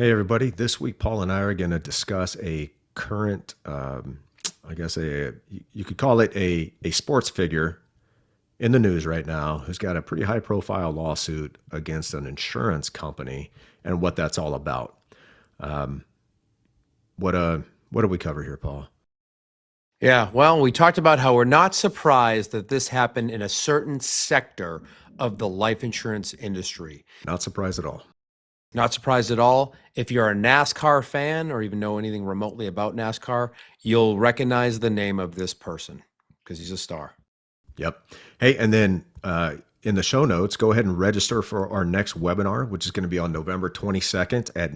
Hey, everybody. This week, Paul and I are going to discuss a current, you could call it a sports figure in the news right now who's got a pretty high profile lawsuit against an insurance company and what that's all about. What do we cover here, Paul? Yeah, well, we talked about how we're not surprised that this happened in a certain sector of the life insurance industry. Not surprised at all. Not surprised at all. If you're a NASCAR fan or even know anything remotely about NASCAR, you'll recognize the name of this person because he's a star. Yep. Hey, and then in the show notes, go ahead and register for our next webinar, which is going to be on November 22nd at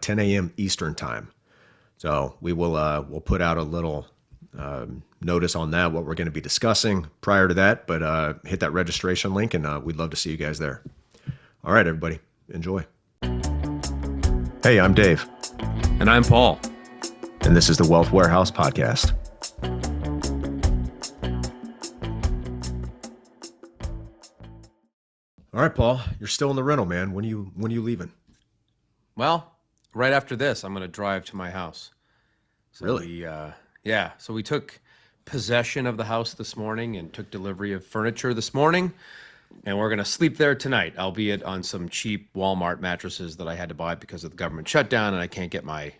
10 a.m. Eastern time. So we will we'll put out a little notice on that, what we're going to be discussing prior to that, but hit that registration link and we'd love to see you guys there. All right, everybody, enjoy. Hey, I'm Dave. And I'm Paul. And this is the Wealth Warehouse Podcast. All right, Paul, you're still in the rental, man. When are you leaving? Well, right after this, I'm going to drive to my house. So Really? So we took possession of the house this morning and took delivery of furniture this morning. And we're going to sleep there tonight, albeit on some cheap Walmart mattresses that I had to buy because of the government shutdown, and I can't get my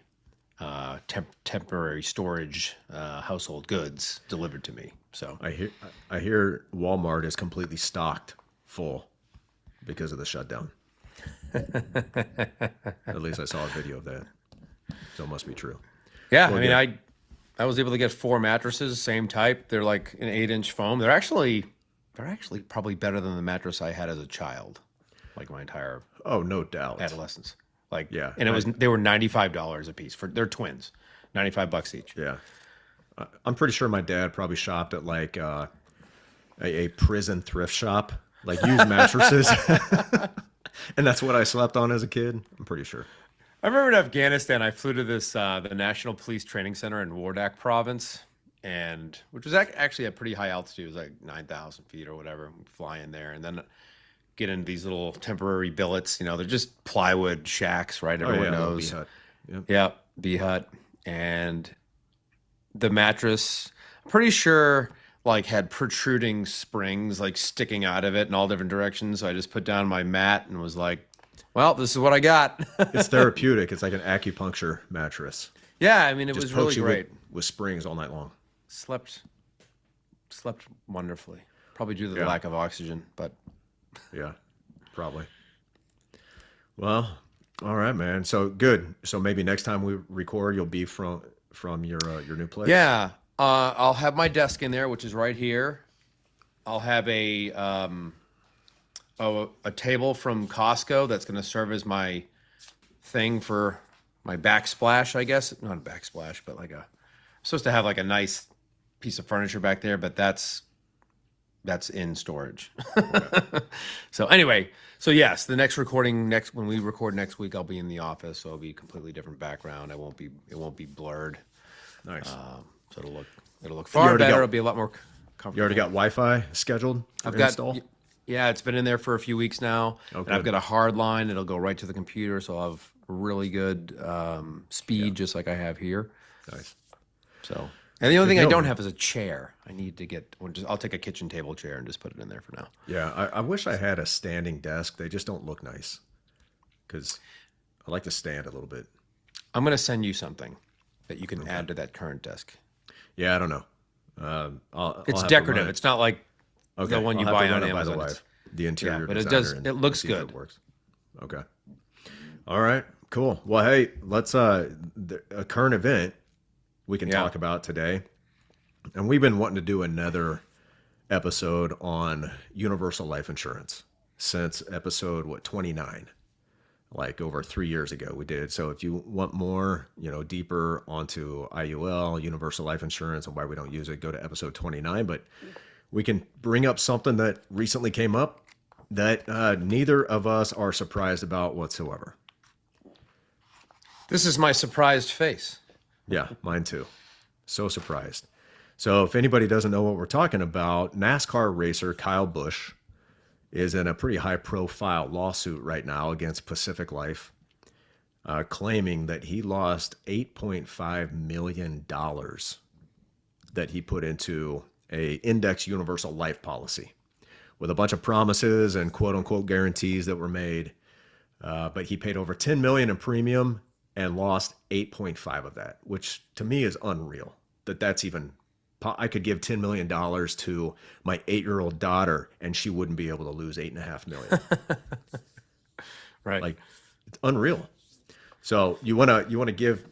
temporary storage household goods delivered to me. So I hear Walmart is completely stocked full because of the shutdown. At least I saw a video of that, so it must be true. Yeah, Well, I mean, I was able to get 4 mattresses, same type. They're like an 8-inch foam. They're actually probably better than the mattress I had as a child, like my entire no doubt adolescence. Like, yeah, and they were $95 a piece they're twins, $95 each. Yeah, I'm pretty sure my dad probably shopped at like a prison thrift shop, like used mattresses, and that's what I slept on as a kid. I'm pretty sure. I remember in Afghanistan, I flew to this the National Police Training Center in Wardak Province, and which was actually at pretty high altitude. It was like 9,000 feet or whatever. We fly in there and then get into these little temporary billets. You know, they're just plywood shacks, right? Everyone knows. B-hut. Yep. Yeah, B-hut. And the mattress, I'm pretty sure, like had protruding springs like sticking out of it in all different directions. So I just put down my mat and was like, well, this is what I got. It's therapeutic. It's like an acupuncture mattress. Yeah, I mean, it Just was really pokes you great. with springs all night long. Slept wonderfully. Probably due to the lack of oxygen, but Yeah, probably. Well, all right, man. So good. So maybe next time we record, you'll be from your new place. yeah. I'll have my desk in there, which is right here. I'll have a table from Costco that's going to serve as my thing for my backsplash, I guess. Not a backsplash, but I'm supposed to have like a nice piece of furniture back there, but that's in storage. So anyway, yes, when we record next week, I'll be in the office, so it'll be a completely different background. It won't be blurred. Nice. So it'll look far better. It'll be a lot more comfortable. You already got Wi-Fi scheduled for install? Yeah, it's been in there for a few weeks now. Oh, and I've got a hard line. It'll go right to the computer, so I'll have really good speed, just like I have here. Nice. So, and the only thing I don't have is a chair. I need to get. I'll take a kitchen table chair and just put it in there for now. Yeah, I wish I had a standing desk. They just don't look nice because I like to stand a little bit. I'm going to send you something that you can add to that current desk. Yeah, I don't know. It's decorative. It's not like the one you buy on Amazon. The interior but designer it looks see if good. It works. Okay. All right. Cool. Well, hey, let's a current event we can talk about today, and we've been wanting to do another episode on universal life insurance since episode 29. Like over 3 years ago we did. So if you want more, deeper onto IUL, universal life insurance, and why we don't use it, go to episode 29. But we can bring up something that recently came up that neither of us are surprised about whatsoever. This is my surprised face. Yeah, mine too. So surprised. So if anybody doesn't know what we're talking about, NASCAR racer Kyle Busch is in a pretty high profile lawsuit right now against Pacific Life. claiming that he lost $8.5 million that he put into a index universal life policy with a bunch of promises and quote unquote guarantees that were made. But he paid over 10 million in premium and lost 8.5 of that, which to me is unreal. That's even, I could give $10 million to my 8-year-old daughter and she wouldn't be able to lose 8.5 million. Right. Like, it's unreal. So you want to give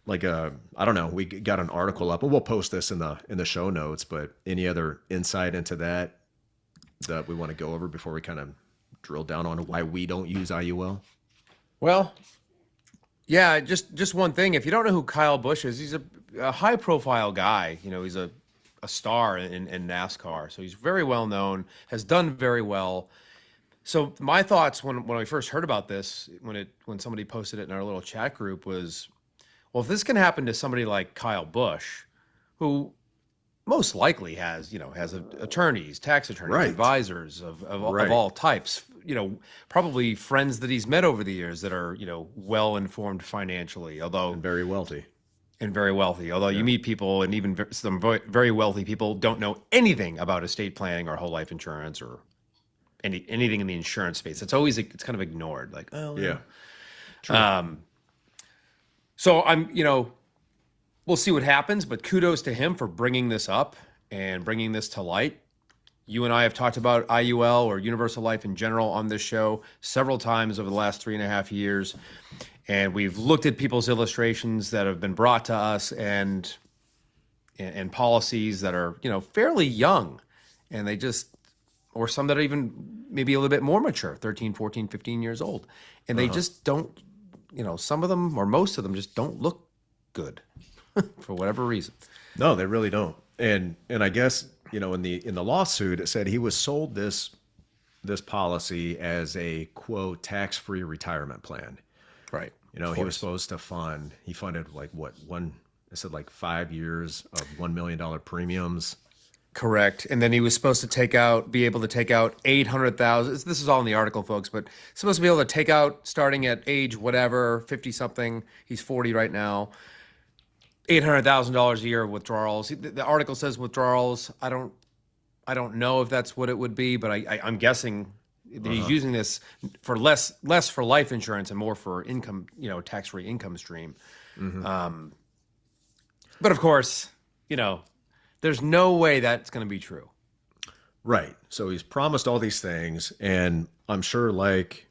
like I don't know, we got an article up and we'll post this in the show notes, but any other insight into that we want to go over before we kind of drill down on why we don't use IUL? Well, yeah, just one thing. If you don't know who Kyle Busch is, he's a high profile guy. You know, he's a star in NASCAR. So he's very well known, has done very well. So my thoughts when I first heard about this, when somebody posted it in our little chat group was, well, if this can happen to somebody like Kyle Busch, who most likely has attorneys, tax attorneys, Right. advisors of all types, probably friends that he's met over the years that are, well informed financially, And very wealthy. Although you meet people, and even some very wealthy people don't know anything about estate planning or whole life insurance or anything in the insurance space. It's kind of ignored. Like, oh Yeah. True. So we'll see what happens, but kudos to him for bringing this up and bringing this to light. You and I have talked about IUL or universal life in general on this show several times over the last 3.5 years. And we've looked at people's illustrations that have been brought to us and policies that are, fairly young, and or some that are even maybe a little bit more mature, 13, 14, 15 years old. And they just don't, some of them or most of them just don't look good for whatever reason. No, they really don't. And I guess, in the lawsuit, it said he was sold this policy as a quote tax-free retirement plan. Right. He was supposed to he funded like what, it said like 5 years of $1 million premiums. Correct. And then he was supposed to be able to take out 800,000. This is all in the article, folks, but supposed to be able to take out starting at age whatever, 50 something. He's 40 right now. $800,000 a year of withdrawals. The article says withdrawals. I don't know if that's what it would be, but I'm guessing that he's using this for less for life insurance and more for income, tax-free income stream. Mm-hmm. But of course, there's no way that's going to be true. Right. So he's promised all these things, and I'm sure, like,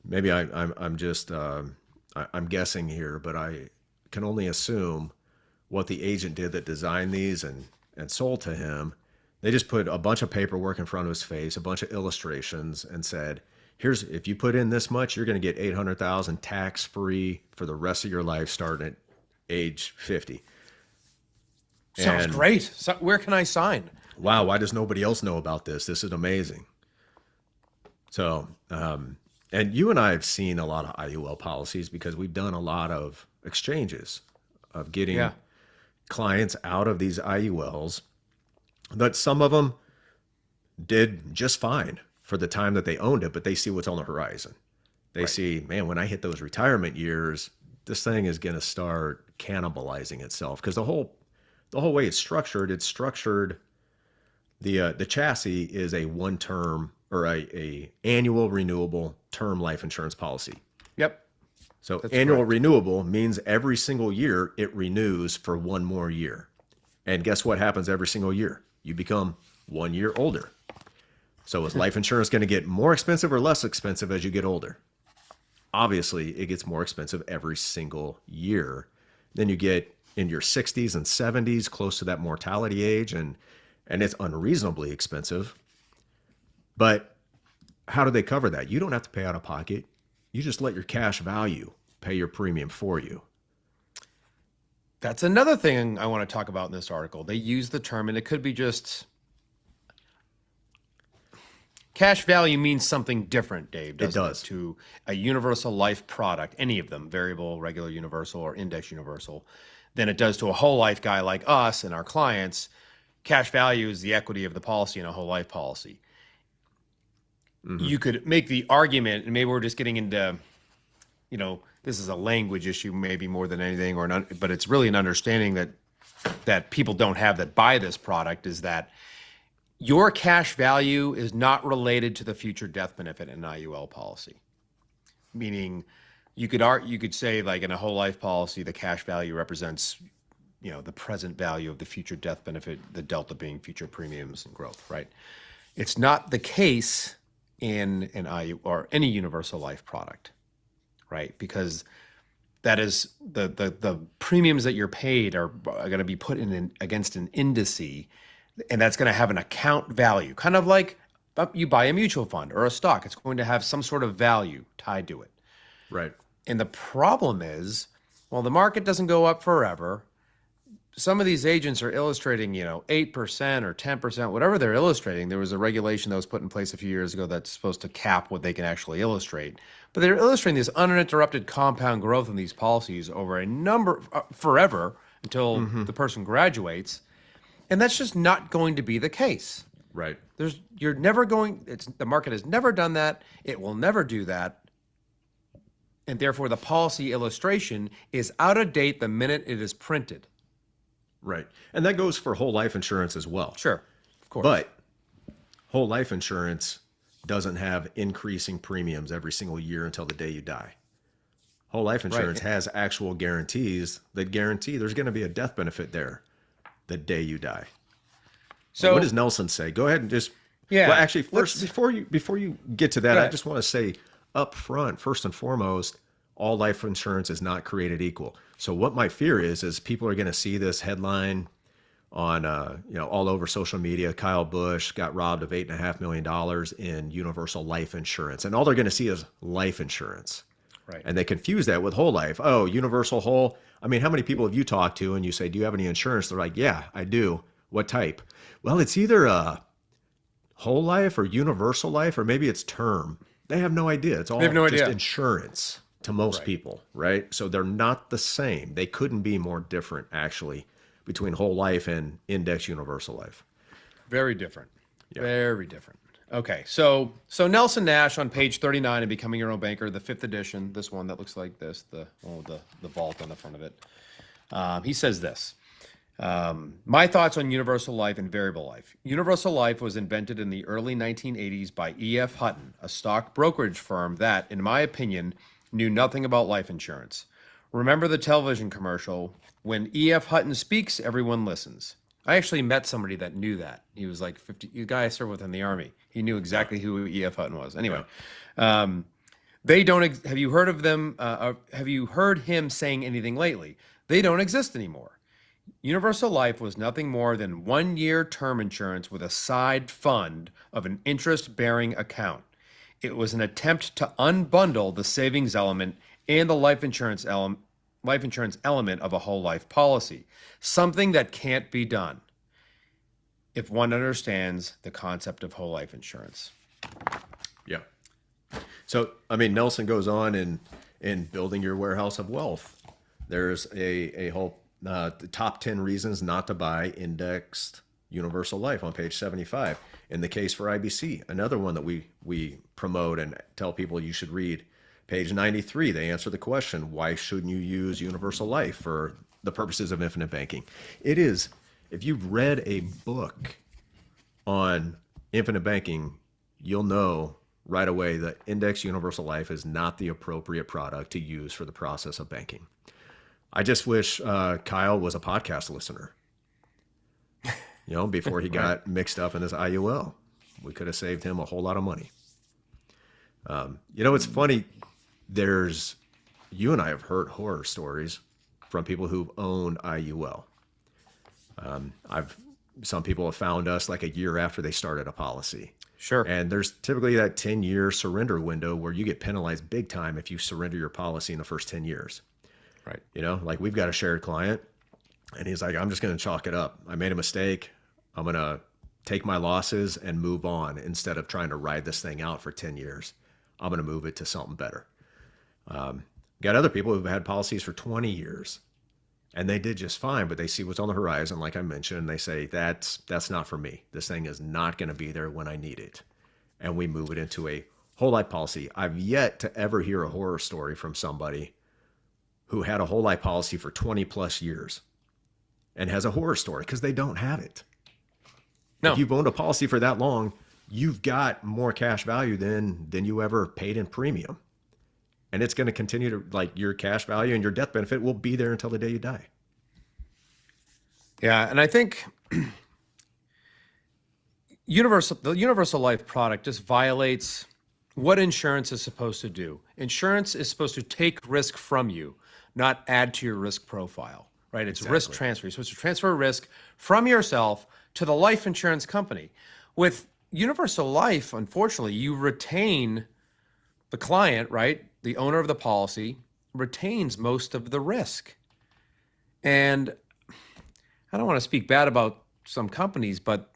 maybe I'm just I'm guessing here, but I can only assume what the agent did that designed these and sold to him. They just put a bunch of paperwork in front of his face, a bunch of illustrations, and said, if you put in this much, you're going to get 800,000 tax-free for the rest of your life starting at age 50. Sounds great. So where can I sign? Wow, why does nobody else know about this? This is amazing. So, and you and I have seen a lot of IUL policies because we've done a lot of exchanges of getting clients out of these IULs. But some of them did just fine for the time that they owned it, but they see what's on the horizon. They see, man, when I hit those retirement years, this thing is going to start cannibalizing itself, because the whole way it's structured, the chassis is a one term or a annual renewable term life insurance policy. Yep. So that's annual renewable means every single year it renews for one more year. And guess what happens every single year? You become 1 year older. So is life insurance going to get more expensive or less expensive as you get older? Obviously, it gets more expensive every single year. Then you get in your 60s and 70s, close to that mortality age, and it's unreasonably expensive. But how do they cover that? You don't have to pay out of pocket. You just let your cash value pay your premium for you. That's another thing I want to talk about in this article. They use the term, and it could be just cash value means something different, Dave, doesn't it? To a universal life product, any of them, variable, regular universal, or index universal, than it does to a whole life guy like us and our clients. Cash value is the equity of the policy in a whole life policy. Mm-hmm. You could make the argument, and maybe we're just getting into, the this is a language issue maybe more than anything, but it's really an understanding that people don't have that buy this product, is that your cash value is not related to the future death benefit in an IUL policy. Meaning, you could say, like, in a whole life policy, the cash value represents, the present value of the future death benefit, the delta being future premiums and growth, right? It's not the case in an IU or any universal life product, right? Because that is the premiums that you're paid are going to be put against an indice, and that's going to have an account value, kind of like you buy a mutual fund or a stock. It's going to have some sort of value tied to it. Right. And the problem is, well, the market doesn't go up forever. Some of these agents are illustrating, 8% or 10%, whatever they're illustrating. There was a regulation that was put in place a few years ago that's supposed to cap what they can actually illustrate. But they're illustrating this uninterrupted compound growth in these policies over a number, forever, until the person graduates. And that's just not going to be the case. Right. The market has never done that. It will never do that. And therefore, the policy illustration is out of date the minute it is printed. Right. And that goes for whole life insurance as well. Sure. Of course. But whole life insurance doesn't have increasing premiums every single year until the day you die. Whole life insurance has actual guarantees that guarantee there's going to be a death benefit there the day you die. So what does Nelson say? Go ahead and just Well, actually, first before you get to that, I just want to say up front, first and foremost, all life insurance is not created equal. So what my fear is people are going to see this headline on all over social media. Kyle Busch got robbed of $8.5 million in universal life insurance, and all they're going to see is life insurance. Right. And they confuse that with whole life. Oh, universal whole. I mean, how many people have you talked to and you say, do you have any insurance? They're like, yeah, I do. What type? Well, it's either a whole life or universal life, or maybe it's term. They have no idea. It's all just insurance to most people, right? So they're not the same. They couldn't be more different, actually, between whole life and index universal life. Very different. Yeah. Very different. Okay, so Nelson Nash on page 39 in Becoming Your Own Banker, the 5th edition, this one that looks like this, the vault on the front of it. He says this. My thoughts on universal life and variable life. Universal life was invented in the early 1980s by E.F. Hutton, a stock brokerage firm that, in my opinion, knew nothing about life insurance. Remember the television commercial, when E.F. Hutton speaks, everyone listens. I actually met somebody that knew that. He was like 50, the guy I served with in the Army. He knew exactly who E.F. Hutton was. Anyway, they don't, have you heard of them? Have you heard him saying anything lately? They don't exist anymore. Universal life was nothing more than 1-year term insurance with a side fund of an interest-bearing account. It was an attempt to unbundle the savings element and the life insurance element of a whole life policy, something that can't be done if one understands the concept of whole life insurance. Yeah. So, I mean, Nelson goes on in Building Your Warehouse of Wealth. There's a whole the top 10 reasons not to buy indexed universal life on page 75. In the case for IBC, another one that we promote and tell people you should read. Page 93, they answer the question, why shouldn't you use universal life for the purposes of infinite banking? It is, if you've read a book on infinite banking, you'll know right away that index universal life is not the appropriate product to use for the process of banking. I just wish Kyle was a podcast listener, before he got mixed up in this IUL. We could have saved him a whole lot of money. It's funny. You and I have heard horror stories from people who've owned IUL. Some people have found us like a year after they started a policy. Sure. And there's typically that 10-year surrender window where you get penalized big time if you surrender your policy in the first 10 years. Right. Like we've got a shared client and he's like, I'm just going to chalk it up. I made a mistake. I'm going to take my losses and move on instead of trying to ride this thing out for 10 years. I'm going to move it to something better. Got other people who've had policies for 20 years and they did just fine, but they see what's on the horizon. Like I mentioned, and they say, that's not for me. This thing is not going to be there when I need it. And we move it into a whole life policy. I've yet to ever hear a horror story from somebody who had a whole life policy for 20 plus years and has a horror story because they don't have it. No. If you've owned a policy for that long, you've got more cash value than you ever paid in premium. And it's going to continue to, like, your cash value and your death benefit will be there until the day you die. Yeah, and I think the universal life product just violates what insurance is supposed to do. Insurance is supposed to take risk from you, not add to your risk profile, right? It's risk transfer. You're supposed to transfer risk from yourself to the life insurance company. With universal life, unfortunately, you retain the client, right? The owner of the policy retains most of the risk. And I don't want to speak bad about some companies, but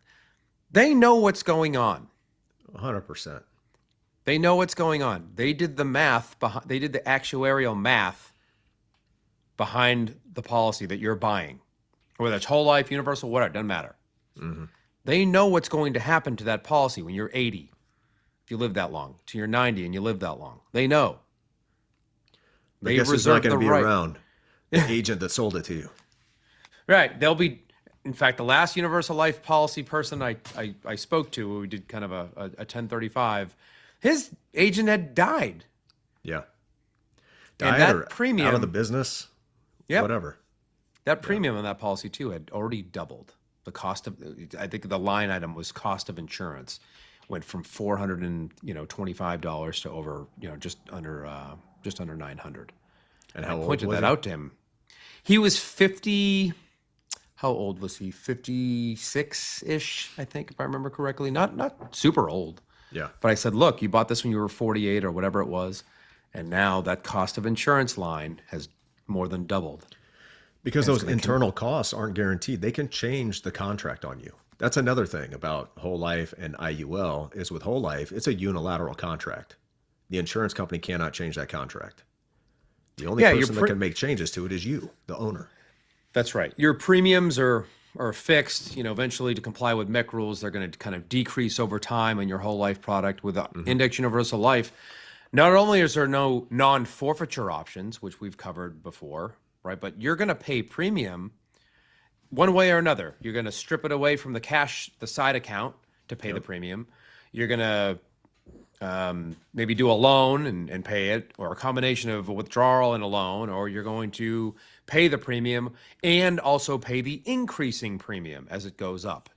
they know what's going on. 100%. They know what's going on. They did the math behind, they did the actuarial math behind the policy that you're buying, whether it's whole life, universal, whatever, it doesn't matter. Mm-hmm. They know what's going to happen to that policy when you're 80, if you live that long, to your 90 and you live that long. They know. They guess it's not going to be around the agent that sold it to you. Right. They'll be, in fact, the last universal life policy person I spoke to, we did kind of a 1035, his agent had died. Yeah. Died and that or premium, out of the business, whatever. That premium on that policy, too, had already doubled. The cost of, I think the line item was cost of insurance, went from $425 to over, just under 900. And how I old pointed was that out to him. He was 50. How old was he? 56-ish, I think, if I remember correctly. Not super old. Yeah. But I said, look, you bought this when you were 48 or whatever it was, and now that cost of insurance line has more than doubled. Because those internal costs aren't guaranteed. They can change the contract on you. That's another thing about whole life and IUL is with whole life, it's a unilateral contract. The insurance company cannot change that contract. The only person that can make changes to it is you, the owner. That's right. Your premiums are fixed, eventually to comply with MEC rules. They're going to kind of decrease over time in your whole life product with Index Universal Life. Not only is there no non-forfeiture options, which we've covered before, right? But you're going to pay premium one way or another. You're going to strip it away from the cash, the side account to pay the premium. You're going to maybe do a loan and pay it, or a combination of a withdrawal and a loan, or you're going to pay the premium and also pay the increasing premium as it goes up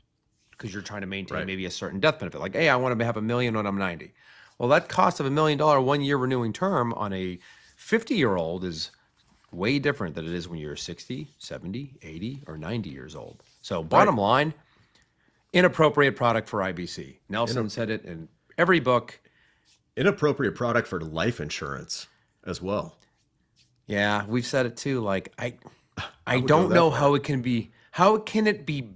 because you're trying to maintain maybe a certain death benefit. Like, hey, I want to have $1 million when I'm 90. Well, that cost of $1 million 1 year renewing term on a 50-year-old is way different than it is when you're 60, 70, 80, or 90 years old. So bottom line, inappropriate product for IBC. Nelson said it in every book. Inappropriate product for life insurance as well. Yeah, we've said it too. Like, I don't know how it can be, how can it be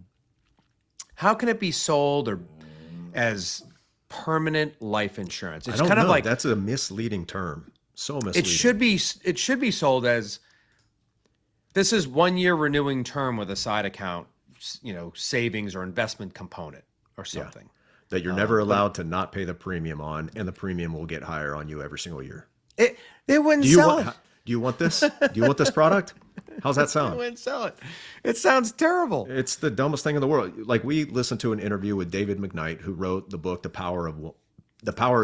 sold or as permanent life insurance? It's kind of like, that's a misleading term. So misleading. It should be sold as, this is 1 year renewing term with a side account, savings or investment component or something. Yeah. That you're never allowed to not pay the premium on, and the premium will get higher on you every single year. They wouldn't sell it. Do you want this? Do you want this product? How's that sound? They wouldn't sell it. It sounds terrible. It's the dumbest thing in the world. Like, we listened to an interview with David McKnight, who wrote the book, The Power of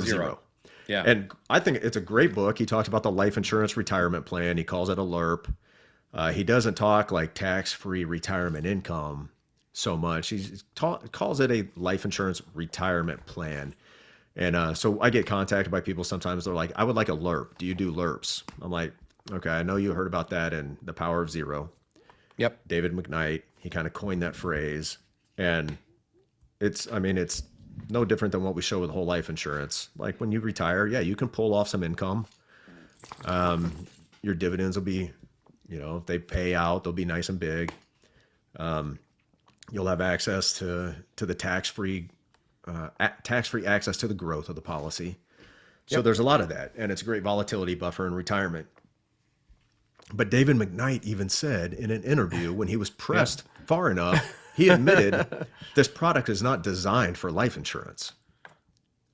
Zero. Yeah. And I think it's a great book. He talks about the life insurance retirement plan. He calls it a LIRP. He doesn't talk like tax-free retirement income so much. He calls it a life insurance retirement plan. And so I get contacted by people sometimes. They're like, I would like a LIRP. Do you do LIRPs? I'm like, okay, I know you heard about that in The Power of Zero. Yep. David McKnight, he kind of coined that phrase. And it's no different than what we show with whole life insurance. Like, when you retire, yeah, you can pull off some income. Your dividends will be, if they pay out, they'll be nice and big. You'll have access to the tax-free access to the growth of the policy. So there's a lot of that, and it's a great volatility buffer in retirement. But David McKnight even said in an interview, when he was pressed far enough, he admitted this product is not designed for life insurance.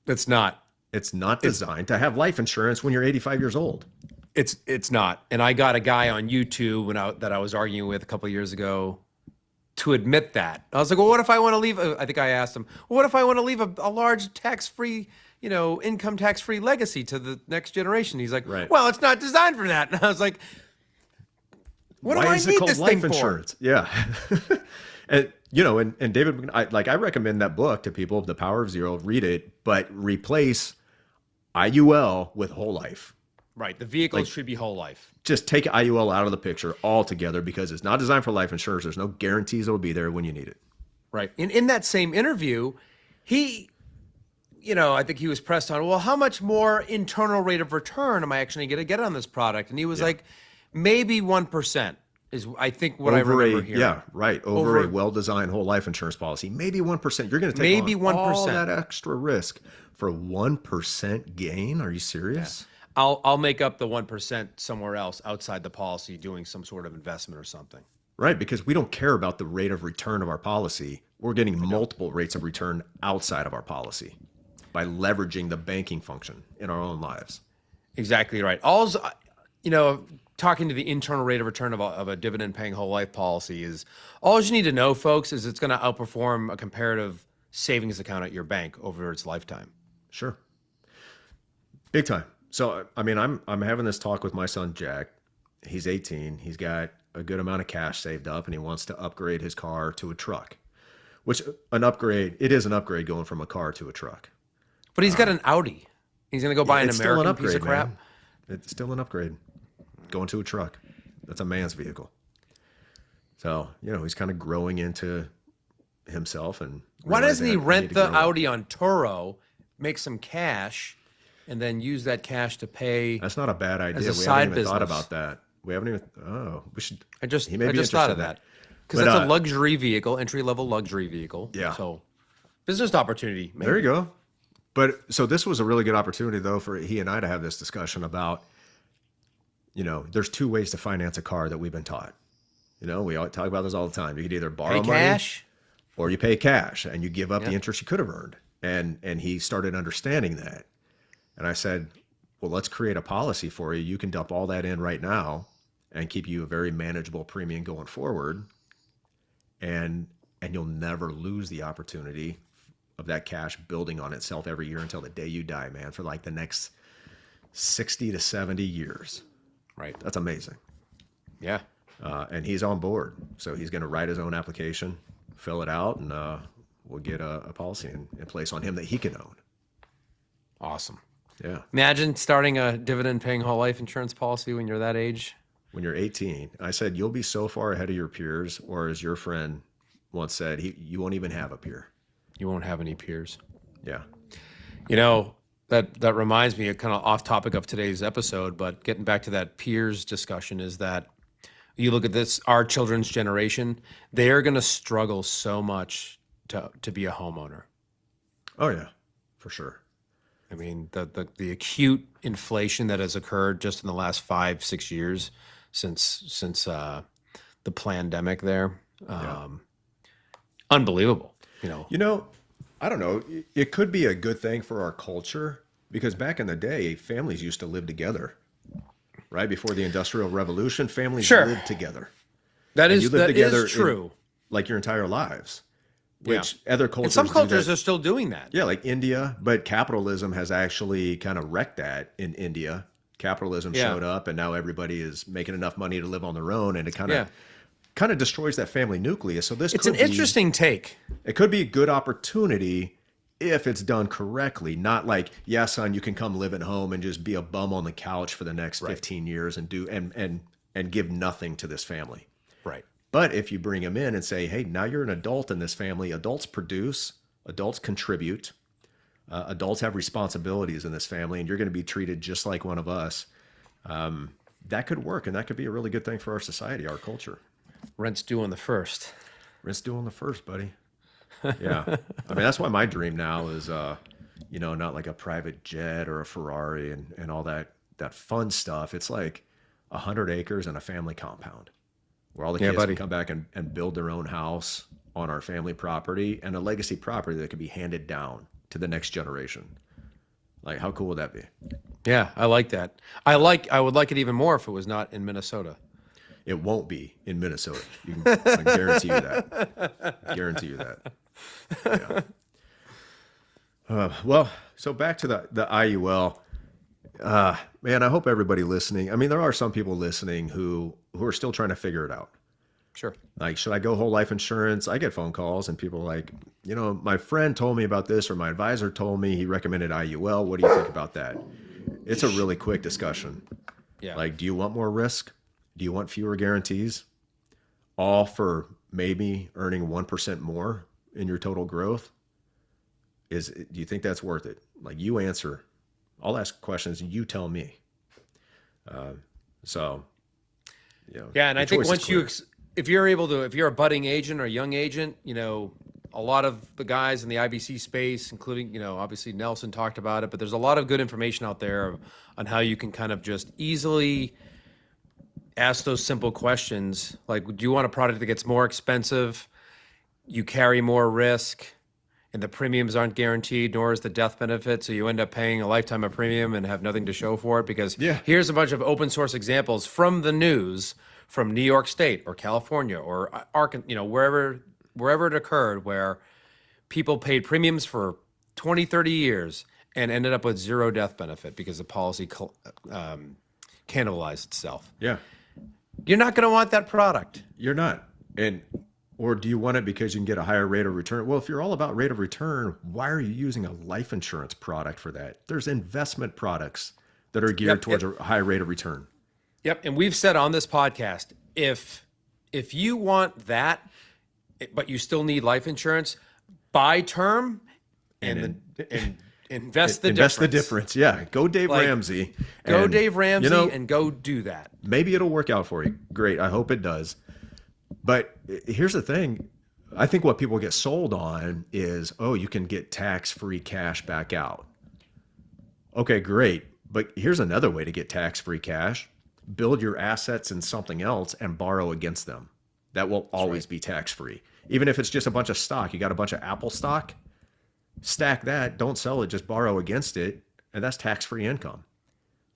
It's not. It's not designed to have life insurance when you're 85 years old. It's not. And I got a guy on YouTube that I was arguing with a couple of years ago to admit that. I was like, well, what if I want to leave? I think I asked him, well, what if I want to leave a large tax-free, income tax-free legacy to the next generation? He's like, well, it's not designed for that. And I was like, what do I need this thing for? Yeah. And, and David, I recommend that book to people, The Power of Zero, read it, but replace IUL with whole life. Right. The vehicles should be whole life. Just take IUL out of the picture altogether because it's not designed for life insurance. There's no guarantees it'll be there when you need it. Right. In that same interview, he, I think he was pressed on, well, how much more internal rate of return am I actually going to get on this product? And he was like, maybe 1% is, I think, what I remember hearing. Yeah, right. Over a well-designed whole life insurance policy. Maybe 1%. You're going to take all that extra risk for 1% gain? Are you serious? Yeah. I'll make up the 1% somewhere else outside the policy doing some sort of investment or something. Right, because we don't care about the rate of return of our policy. We're getting multiple rates of return outside of our policy by leveraging the banking function in our own lives. Exactly right. Talking to the internal rate of return of a dividend-paying whole life policy is all you need to know, folks, is it's going to outperform a comparative savings account at your bank over its lifetime. Sure. Big time. So, I mean, I'm having this talk with my son, Jack. He's 18. He's got a good amount of cash saved up, and he wants to upgrade his car to a truck, which it is an upgrade going from a car to a truck. But he's got an Audi. He's going to go buy an American piece of crap. Man. It's still an upgrade going to a truck. That's a man's vehicle. So, he's kind of growing into himself. And why doesn't he rent the Audi on Turo, make some cash, and then use that cash to pay? That's not a bad idea. As a we side haven't even business. Thought about that. We haven't even. Oh, we should. I just thought of that because that's a luxury vehicle, entry-level luxury vehicle. Yeah. So, business opportunity. Maybe. There you go. But so this was a really good opportunity, though, for he and I to have this discussion about. There's two ways to finance a car that we've been taught. We talk about this all the time. You could either borrow money, cash, or you pay cash, and you give up the interest you could have earned. And he started understanding that. And I said, well, let's create a policy for you. You can dump all that in right now and keep you a very manageable premium going forward. And you'll never lose the opportunity of that cash building on itself every year until the day you die, man, for like the next 60 to 70 years. Right. That's amazing. Yeah. And he's on board. So he's going to write his own application, fill it out, and we'll get a policy in place on him that he can own. Awesome. Yeah. Imagine starting a dividend-paying whole life insurance policy when you're that age. When you're 18. I said, you'll be so far ahead of your peers, or as your friend once said, you won't even have a peer. You won't have any peers. Yeah. That reminds me, kind of off topic of today's episode, but getting back to that peers discussion is that you look at this, our children's generation, they are going to struggle so much to be a homeowner. Oh yeah, for sure. I mean, the acute inflation that has occurred just in the last 5-6 years since the pandemic there, unbelievable. I don't know. It could be a good thing for our culture because back in the day, families used to live together. Right before the Industrial Revolution, families lived together. That is true. Like your entire lives. Which other cultures and some cultures are still doing that. Yeah, like India, but capitalism has actually kind of wrecked that in India. Capitalism showed up, and now everybody is making enough money to live on their own, and it kind of destroys that family nucleus. So it's an interesting take. It could be a good opportunity if it's done correctly. Not like, yeah, son, you can come live at home and just be a bum on the couch for the next 15 years and do and give nothing to this family. Right. But if you bring them in and say, hey, now you're an adult in this family, adults produce, adults contribute, adults have responsibilities in this family, and you're going to be treated just like one of us, that could work, and that could be a really good thing for our society, our culture. Rent's due on the 1st. Rent's due on the 1st, buddy. Yeah. I mean, that's why my dream now is, not like a private jet or a Ferrari and all that fun stuff. It's like 100 acres and a family compound. Where all the kids can come back and build their own house on our family property and a legacy property that can be handed down to the next generation. Like, how cool would that be? Yeah, I like that. I would like it even more if it was not in Minnesota. It won't be in Minnesota. I can guarantee you that. Guarantee you that. Yeah. Well, so back to the IUL. Man, I hope everybody listening. I mean, there are some people listening who are still trying to figure it out. Sure. Like, should I go whole life insurance? I get phone calls and people are like, my friend told me about this, or my advisor told me he recommended IUL. What do you think about that? It's a really quick discussion. Yeah. Like, do you want more risk? Do you want fewer guarantees? All for maybe earning 1% more in your total growth? Do you think that's worth it? Like, you answer. I'll ask questions and you tell me. Yeah, and I think once if you're a budding agent or a young agent, a lot of the guys in the IBC space, including, obviously Nelson talked about it, but there's a lot of good information out there on how you can kind of just easily ask those simple questions. Like, do you want a product that gets more expensive? You carry more risk and the premiums aren't guaranteed, nor is the death benefit. So you end up paying a lifetime of premium and have nothing to show for it, because here's a bunch of open source examples from the news from New York State or California or Arkansas, wherever it occurred, where people paid premiums for 20, 30 years and ended up with zero death benefit because the policy cannibalized itself. Yeah. You're not going to want that product. You're not. Or do you want it because you can get a higher rate of return? Well, if you're all about rate of return, why are you using a life insurance product for that? There's investment products that are geared towards a high rate of return. Yep. And we've said on this podcast, if you want that, but you still need life insurance, buy term and invest the difference. Invest the difference. Yeah. Go Dave Ramsey. Go Dave Ramsey and go do that. Maybe it'll work out for you. Great. I hope it does. But here's the thing. I think what people get sold on is, you can get tax-free cash back out. Okay, great. But here's another way to get tax-free cash. Build your assets in something else and borrow against them. That will always be tax-free. Even if it's just a bunch of stock. You got a bunch of Apple stock, stack that, don't sell it, just borrow against it, and that's tax-free income.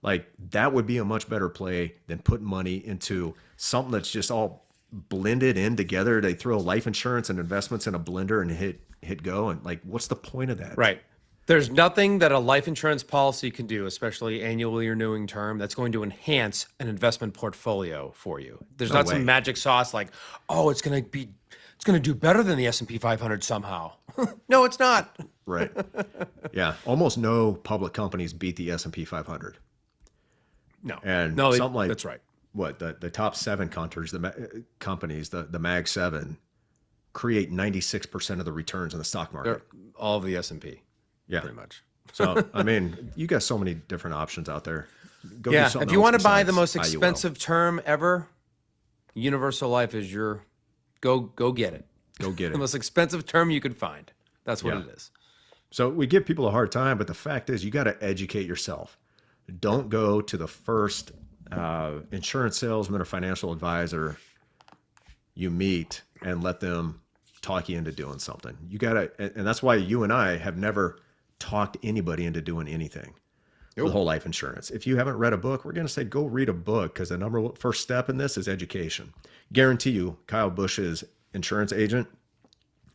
Like, that would be a much better play than putting money into something that's just all blended in together. They throw life insurance and investments in a blender and hit go. And like, what's the point of that? Right. There's nothing that a life insurance policy can do, especially annually renewing term, that's going to enhance an investment portfolio for you. There's not some magic sauce like, it's going to do better than the S&P 500 somehow. No, it's not. Right. Yeah. Almost no public companies beat the S&P 500. No. And something like, that's right. What the top 7 countries, companies, the Mag 7 create 96% of the returns in the stock market. All of the S&P. Yeah, pretty much. So, I mean, you got so many different options out there. Go do something if you want to buy the besides most IUL. expensive term ever, Universal Life is your go get it. Go get it. The most expensive term you could find. That's what it is. So we give people a hard time, but the fact is you got to educate yourself. Don't go to the first insurance salesman or financial advisor you meet and let them talk you into doing something. You got to, and that's why you and I have never talked anybody into doing anything with whole life insurance. If you haven't read a book, we're going to say, go read a book, because the first step in this is education. Guarantee you, Kyle Busch's insurance agent,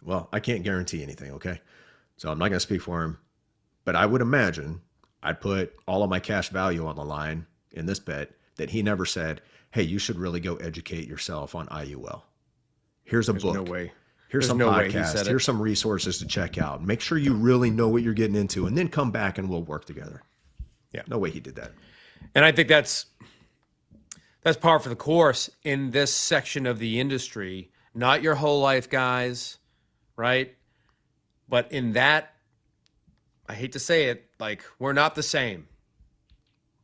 well, I can't guarantee anything. Okay. So I'm not going to speak for him, but I would imagine I'd put all of my cash value on the line in this bet that he never said, hey, you should really go educate yourself on IUL. Here's a book. No way. Here's some podcasts. Here's some resources to check out. Make sure you really know what you're getting into, and then come back and we'll work together. Yeah. No way he did that. And I think that's par for the course in this section of the industry. Not your whole life guys, right? But in that, I hate to say it, like, we're not the same.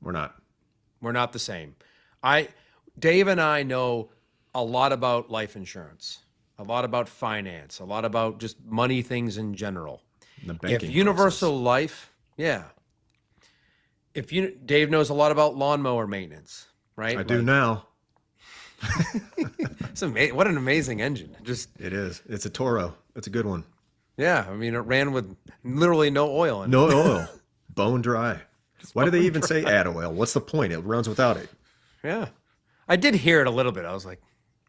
We're not. We're not the same. Dave and I know a lot about life insurance, a lot about finance, a lot about just money things in general. The banking if Universal Life, Dave knows a lot about lawnmower maintenance, right? I do now. It's amazing. What an amazing engine. It is. It's a Toro. It's a good one. Yeah. I mean, it ran with literally no oil in it. No oil. Bone dry. Why do they even say add oil? What's the point? It runs without it. Yeah. I did hear it a little bit. I was like,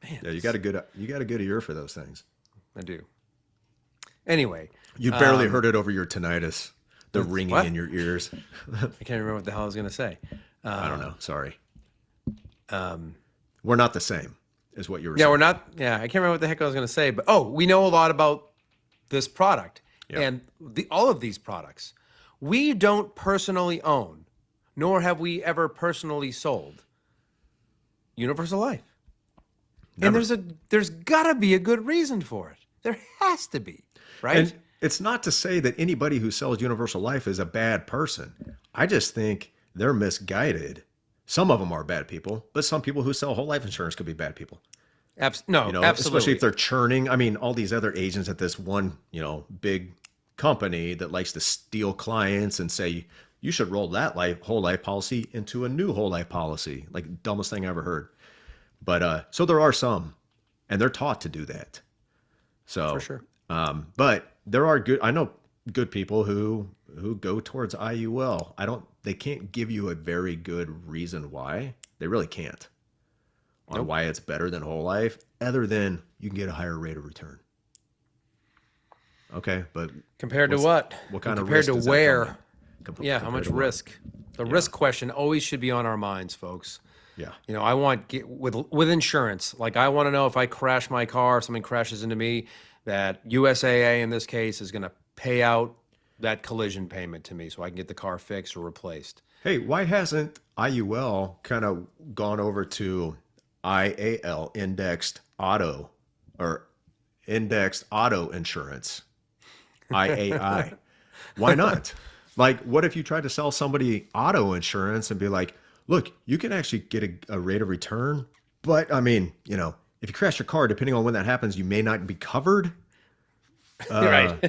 man. Yeah, you got a good ear for those things. I do. Anyway. You barely heard it over your tinnitus, the ringing in your ears. I can't remember what the hell I was going to say. I don't know. Sorry. We're not the same, is what you were saying. Yeah, we're not. Yeah, I can't remember what the heck I was going to say. But, we know a lot about this product. Yep. And all of these products. We don't personally own, nor have we ever personally sold Universal Life. Never. And there's got to be a good reason for it. There has to be, right? And it's not to say that anybody who sells Universal Life is a bad person. I just think they're misguided. Some of them are bad people, but some people who sell whole life insurance could be bad people. Absolutely. Especially if they're churning. I mean, all these other agents at this one, big company that likes to steal clients and say, you should roll that whole life policy into a new whole life policy. Like, dumbest thing I ever heard. But so there are some, and they're taught to do that. So for sure. But there are I know good people who go towards IUL. They can't give you a very good reason why. They really can't. On why it's better than whole life, other than you can get a higher rate of return. Okay, but compared to what? What kind of risk? Compared to where? Yeah, how much risk? The risk question always should be on our minds, folks. Yeah. I want with insurance. Like, I want to know if I crash my car, something crashes into me, that USAA in this case is going to pay out that collision payment to me so I can get the car fixed or replaced. Hey, why hasn't IUL kind of gone over to IAL, indexed auto insurance? IAI. Why not? Like, what if you tried to sell somebody auto insurance and be like, look, you can actually get a rate of return, but I mean, if you crash your car, depending on when that happens, you may not be covered. Right.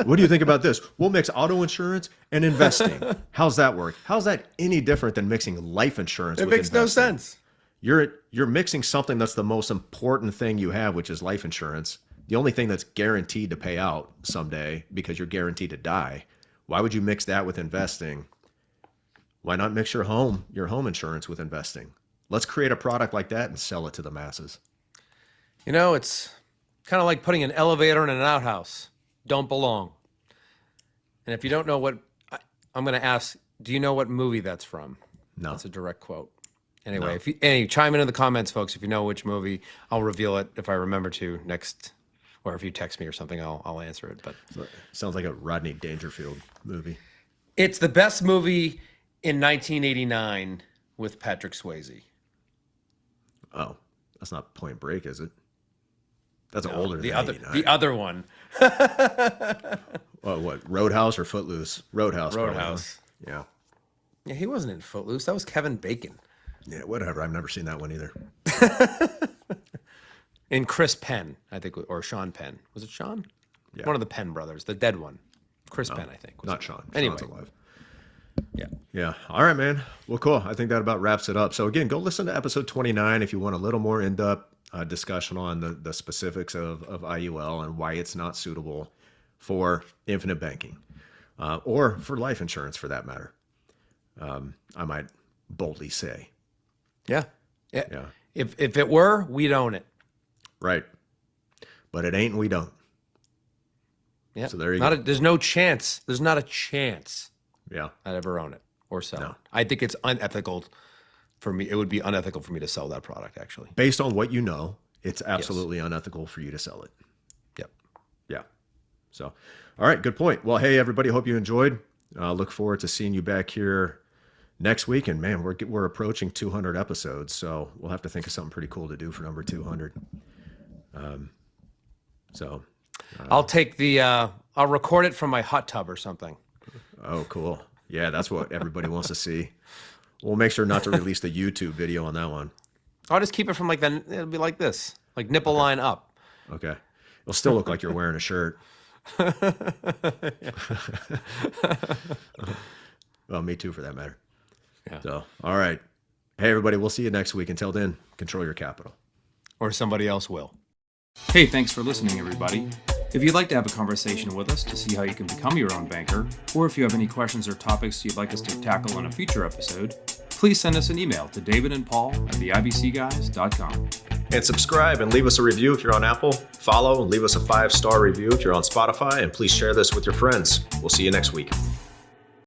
What do you think about this? We'll mix auto insurance and investing. How's that work? How's that any different than mixing life insurance with investing? It makes no sense. You're mixing something that's the most important thing you have, which is life insurance. The only thing that's guaranteed to pay out someday because you're guaranteed to die. Why would you mix that with investing? Why not mix your home insurance with investing? Let's create a product like that and sell it to the masses. It's kind of like putting an elevator in an outhouse. Don't belong. And if you don't know what, I'm going to ask, do you know what movie that's from? No. That's a direct quote. Anyway, if chime in the comments, folks, if you know which movie, I'll reveal it if I remember to next, or if you text me or something, I'll answer it. But sounds like a Rodney Dangerfield movie. It's the best movie in 1989 with Patrick Swayze. Oh, that's not Point Break, is it? That's older than 89. The other one. Well, what? Roadhouse or Footloose? Roadhouse. Roadhouse. Probably. Yeah. Yeah, he wasn't in Footloose. That was Kevin Bacon. Yeah, whatever. I've never seen that one either. And Chris Penn, I think, or Sean Penn. Was it Sean? Yeah. One of the Penn brothers, the dead one. Chris Penn, I think. Not Sean. Anyway. Sean's alive. Yeah. Yeah. All right, man. Well, cool. I think that about wraps it up. So again, go listen to episode 29 if you want a little more in-depth discussion on the specifics of IUL and why it's not suitable for infinite banking or for life insurance for that matter. I might boldly say. Yeah. If it were, we'd own it. Right. But it ain't and we don't. Yeah. So there you go. There's no chance. There's not a chance Yeah. I'd ever own it or sell No. it. I think it's unethical for me. It would be unethical for me to sell that product, actually. Based on what you know, it's absolutely unethical for you to sell it. Yep. Yeah. So, all right, good point. Well, hey, everybody, hope you enjoyed. Look forward to seeing you back here next week. And man, we're approaching 200 episodes, so we'll have to think of something pretty cool to do for number 200. I'll take I'll record it from my hot tub or something. Oh, cool. Yeah, that's what everybody wants to see. We'll make sure not to release the YouTube video on that one. I'll just keep it from it'll be like this, like nipple line up. Okay. It'll still look like you're wearing a shirt. Well, me too, for that matter. Yeah. So, all right. Hey, everybody, we'll see you next week. Until then, control your capital. Or somebody else will. Hey, thanks for listening, everybody. If you'd like to have a conversation with us to see how you can become your own banker, or if you have any questions or topics you'd like us to tackle in a future episode, please send us an email to davidandpaul@theibcguys.com. And subscribe and leave us a review if you're on Apple. Follow and leave us a 5-star review if you're on Spotify. And please share this with your friends. We'll see you next week.